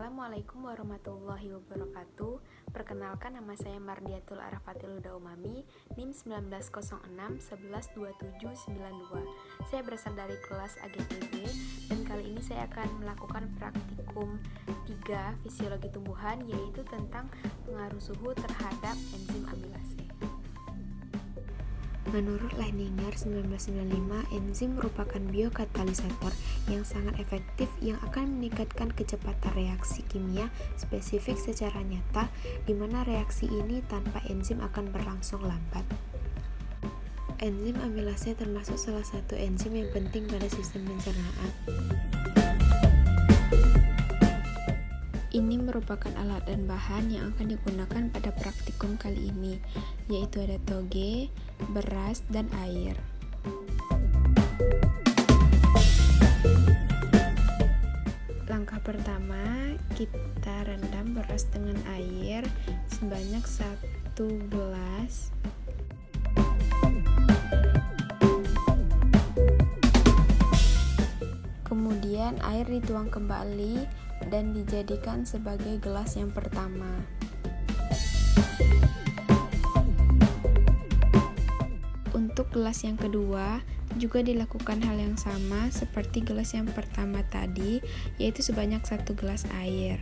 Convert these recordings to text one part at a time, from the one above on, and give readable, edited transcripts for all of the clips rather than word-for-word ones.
Assalamualaikum warahmatullahi wabarakatuh. Perkenalkan, nama saya Mardiatul Arafatil Huda Umami, NIM 1906112792. Saya berasal dari kelas AGTB dan kali ini saya akan melakukan praktikum 3 fisiologi tumbuhan, yaitu tentang pengaruh suhu terhadap enzim amilase. Menurut Leininger 1995, enzim merupakan biokatalisator yang sangat efektif yang akan meningkatkan kecepatan reaksi kimia spesifik secara nyata, di mana reaksi ini tanpa enzim akan berlangsung lambat. Enzim amilase termasuk salah satu enzim yang penting pada sistem pencernaan. Ini merupakan alat dan bahan yang akan digunakan pada praktikum kali ini, yaitu ada toge, beras, dan air. Langkah pertama, kita rendam beras dengan air sebanyak 1 gelas. Kemudian air dituang kembali dan dijadikan sebagai gelas yang pertama. Untuk gelas yang kedua juga dilakukan hal yang sama seperti gelas yang pertama tadi, yaitu sebanyak 1 gelas air.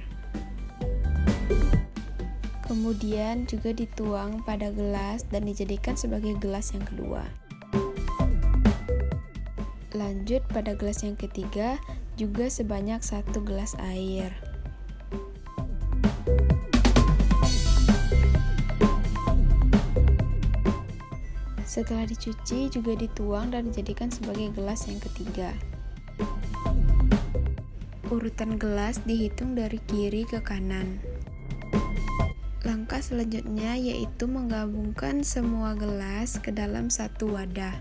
Kemudian juga dituang pada gelas dan dijadikan sebagai gelas yang kedua. Lanjut pada gelas yang ketiga, juga sebanyak 1 gelas air. Setelah dicuci, juga dituang dan dijadikan sebagai gelas yang ketiga. Urutan gelas dihitung dari kiri ke kanan. Langkah selanjutnya yaitu menggabungkan semua gelas ke dalam satu wadah.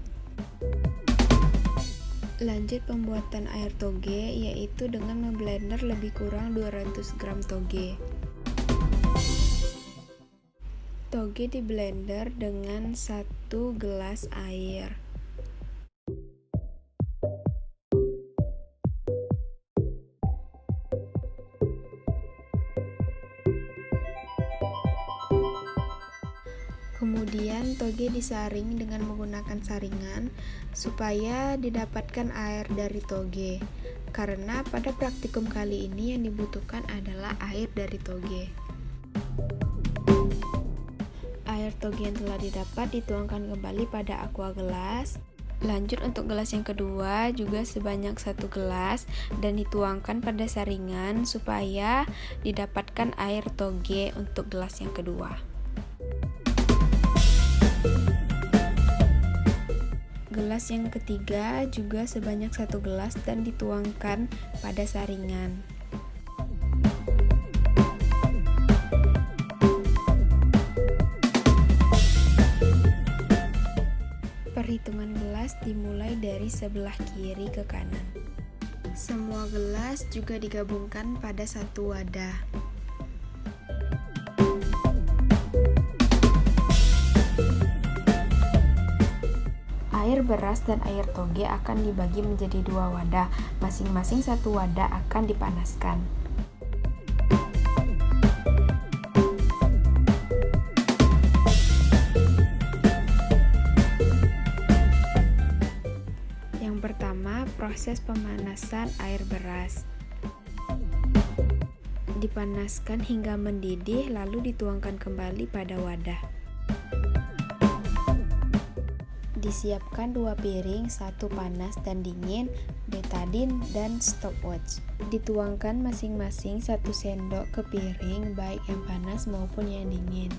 Lanjut pembuatan air toge, yaitu dengan memblender lebih kurang 200 gram toge. Toge di blender dengan 1 gelas air. Kemudian toge disaring dengan menggunakan saringan supaya didapatkan air dari toge. Karena pada praktikum kali ini yang dibutuhkan adalah air dari toge. Air toge yang telah didapat dituangkan kembali pada aqua gelas. Lanjut untuk gelas yang kedua juga sebanyak 1 gelas dan dituangkan pada saringan supaya didapatkan air toge untuk gelas yang kedua. Gelas yang ketiga juga sebanyak 1 gelas dan dituangkan pada saringan. Perhitungan gelas dimulai dari sebelah kiri ke kanan. Semua gelas juga digabungkan pada satu wadah. Air beras dan air toge akan dibagi menjadi 2 wadah, masing-masing 1 wadah akan dipanaskan. Yang pertama, proses pemanasan air beras. Dipanaskan hingga mendidih lalu dituangkan kembali pada wadah. Disiapkan 2 piring, 1 panas dan dingin, betadine, dan stopwatch. Dituangkan masing-masing 1 sendok ke piring, baik yang panas maupun yang dingin.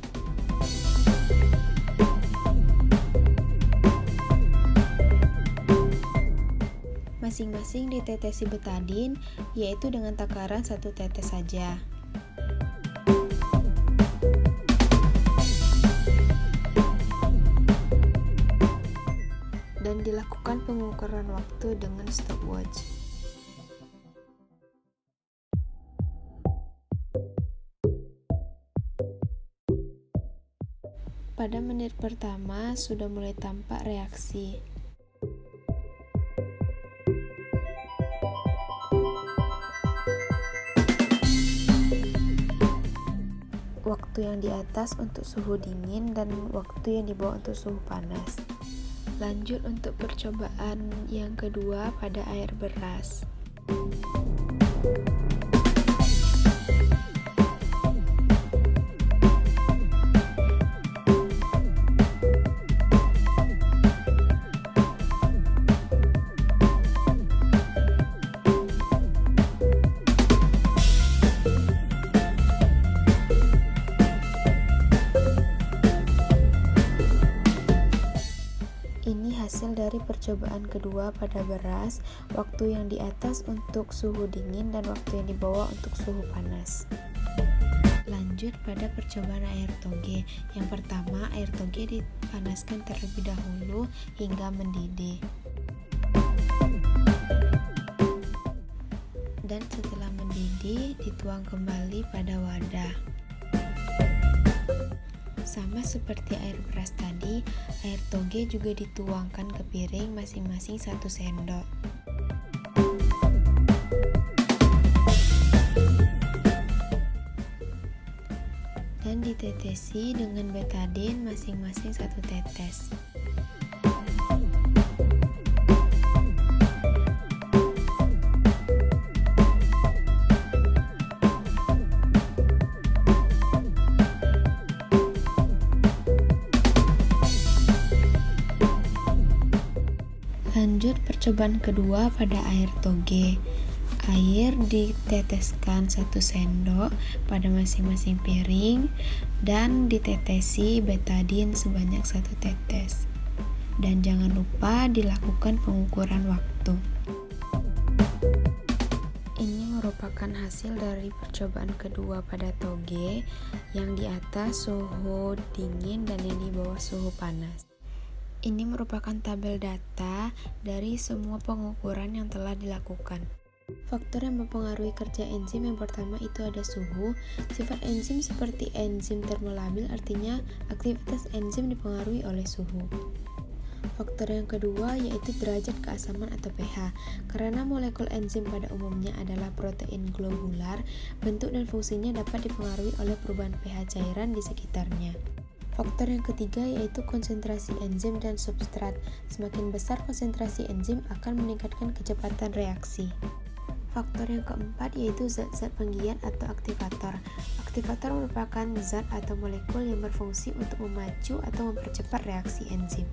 Masing-masing ditetesi betadine, yaitu dengan takaran 1 tetes saja. Dan dilakukan pengukuran waktu dengan stopwatch. Pada menit pertama sudah mulai tampak reaksi. waktu yang di atas untuk suhu dingin dan waktu yang di bawah untuk suhu panas. Lanjut untuk percobaan yang kedua pada air beras. Ini hasil dari percobaan kedua pada beras, waktu yang di atas untuk suhu dingin dan waktu yang di bawah untuk suhu panas. Lanjut pada percobaan air toge. Yang pertama, air toge dipanaskan terlebih dahulu hingga mendidih. Dan setelah mendidih, dituang kembali pada wadah. Sama seperti air beras tadi, air toge juga dituangkan ke piring masing-masing 1 sendok. Dan ditetesi dengan betadine masing-masing 1 tetes. Lanjut percobaan kedua pada air toge. Air diteteskan 1 sendok pada masing-masing piring dan ditetesi betadine sebanyak 1 tetes. Dan jangan lupa dilakukan pengukuran waktu. Ini merupakan hasil dari percobaan kedua pada toge, yang di atas suhu dingin dan yang di bawah suhu panas. Ini merupakan tabel data dari semua pengukuran yang telah dilakukan. Faktor yang mempengaruhi kerja enzim yang pertama itu ada suhu. Sifat enzim seperti enzim termolabil, artinya aktivitas enzim dipengaruhi oleh suhu. Faktor yang kedua yaitu derajat keasaman atau pH. Karena molekul enzim pada umumnya adalah protein globular, bentuk dan fungsinya dapat dipengaruhi oleh perubahan pH cairan di sekitarnya. Faktor yang ketiga yaitu konsentrasi enzim dan substrat. Semakin besar konsentrasi enzim akan meningkatkan kecepatan reaksi. Faktor yang keempat yaitu zat-zat penggiat atau aktivator. Aktivator merupakan zat atau molekul yang berfungsi untuk memacu atau mempercepat reaksi enzim.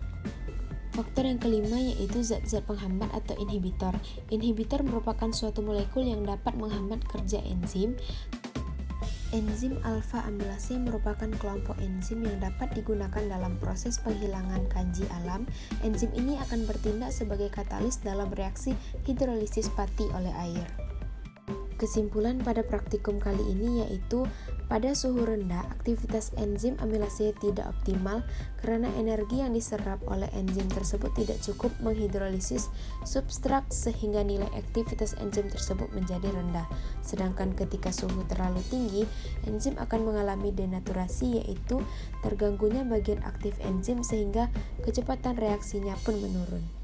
Faktor yang kelima yaitu zat-zat penghambat atau inhibitor. Inhibitor merupakan suatu molekul yang dapat menghambat kerja enzim. Enzim alfa-amilase merupakan kelompok enzim yang dapat digunakan dalam proses penghilangan kanji alam. Enzim ini akan bertindak sebagai katalis dalam reaksi hidrolisis pati oleh air. Kesimpulan pada praktikum kali ini yaitu pada suhu rendah aktivitas enzim amilase tidak optimal karena energi yang diserap oleh enzim tersebut tidak cukup menghidrolisis substrat sehingga nilai aktivitas enzim tersebut menjadi rendah. Sedangkan ketika suhu terlalu tinggi, enzim akan mengalami denaturasi yaitu terganggunya bagian aktif enzim sehingga kecepatan reaksinya pun menurun.